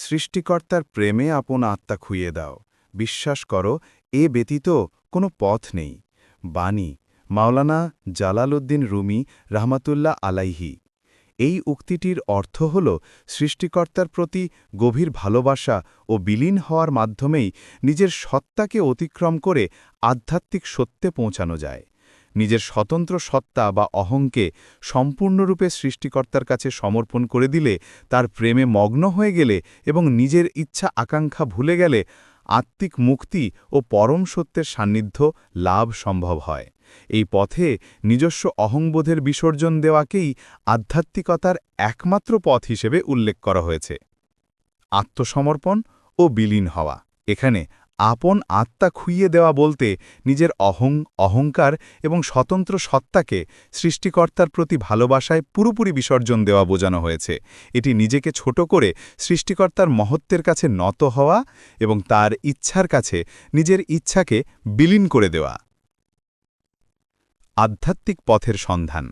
সৃষ্টিকর্তার প্রেমে আপন আত্মা খুইয়ে দাও। বিশ্বাস করো, এ ব্যতীত কোনো পথ নেই। বাণী মাওলানা জালালউদ্দিন রুমি রহমাতুল্লাহ আলাইহি। এই উক্তিটির অর্থ হল সৃষ্টিকর্তার প্রতি গভীর ভালোবাসা ও বিলীন হওয়ার মাধ্যমেই নিজের সত্তাকে অতিক্রম করে আধ্যাত্মিক সত্যে পৌঁছানো যায়। নিজের স্বতন্ত্র সত্তা বা অহংকে সম্পূর্ণরূপে সৃষ্টিকর্তার কাছে সমর্পণ করে দিলে, তার প্রেমে মগ্ন হয়ে গেলে এবং নিজের ইচ্ছা আকাঙ্ক্ষা ভুলে গেলে আত্মিক মুক্তি ও পরম সত্যের সান্নিধ্য লাভ সম্ভব হয়। এই পথে নিজস্ব অহংবোধের বিসর্জন দেওয়াকেই আধ্যাত্মিকতার একমাত্র পথ হিসেবে উল্লেখ করা হয়েছে। আত্মসমর্পণ ও বিলীন হওয়া। এখানে আপন আত্মা খুইয়ে দেওয়া বলতে নিজের অহংকার এবং স্বতন্ত্র সত্তাকে সৃষ্টিকর্তার প্রতি ভালোবাসায় পুরোপুরি বিসর্জন দেওয়া বোঝানো হয়েছে। এটি নিজেকে ছোট করে সৃষ্টিকর্তার মহত্বের কাছে নত হওয়া এবং তার ইচ্ছার কাছে নিজের ইচ্ছাকে বিলীন করে দেওয়া। আধ্যাত্মিক পথের সন্ধান।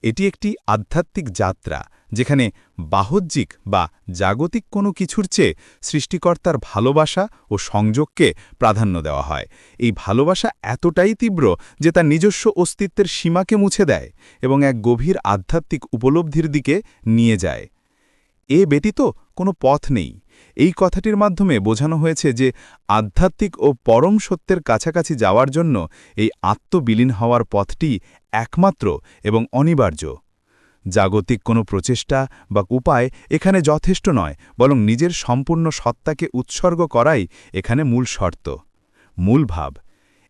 এটি একটি আধ্যাত্মিক যাত্রা, যেখানে বাহ্যিক বা জাগতিক কোনো কিছুর চেয়ে সৃষ্টিকর্তার ভালোবাসা ও সংযোগকে প্রাধান্য দেওয়া হয়। এই ভালোবাসা এতটাই তীব্র যে তার নিজস্ব অস্তিত্বের সীমাকে মুছে দেয় এবং এক গভীর আধ্যাত্মিক উপলব্ধির দিকে নিয়ে যায়। এ ব্যতীত কোনো পথ নেই। এই কথাটির মাধ্যমে বোঝানো হয়েছে যে আধ্যাত্মিক ও পরম সত্যের কাছাকাছি যাওয়ার জন্য এই আত্মবিলীন হওয়ার পথটি একমাত্র এবং অনিবার্য। জাগতিক কোনো প্রচেষ্টা বা উপায় এখানে যথেষ্ট নয়, বরং নিজের সম্পূর্ণ সত্তাকে উৎসর্গ করাই এখানে মূল শর্ত। মূল ভাব।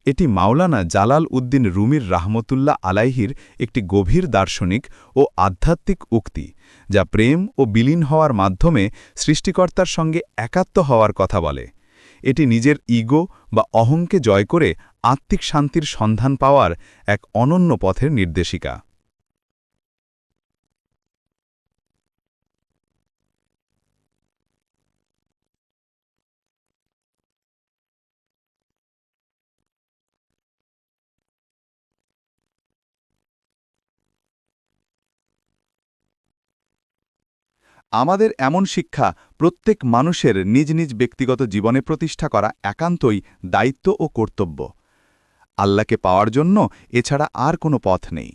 এটি মাওলানা জালাল উদ্দিন রুমির রাহমতুল্লাহ আলাইহির একটি গভীর দার্শনিক ও আধ্যাত্মিক উক্তি, যা প্রেম ও বিলীন হওয়ার মাধ্যমে সৃষ্টিকর্তার সঙ্গে একাত্ম হওয়ার কথা বলে। এটি নিজের ইগো বা অহংকে জয় করে আত্মিক শান্তির সন্ধান পাওয়ার এক অনন্য পথের নির্দেশিকা। আমাদের এমন শিক্ষা প্রত্যেক মানুষের নিজ নিজ ব্যক্তিগত জীবনে প্রতিষ্ঠা করা একান্তই দায়িত্ব ও কর্তব্য। আল্লাহকে পাওয়ার জন্য এছাড়া আর কোনো পথ নেই।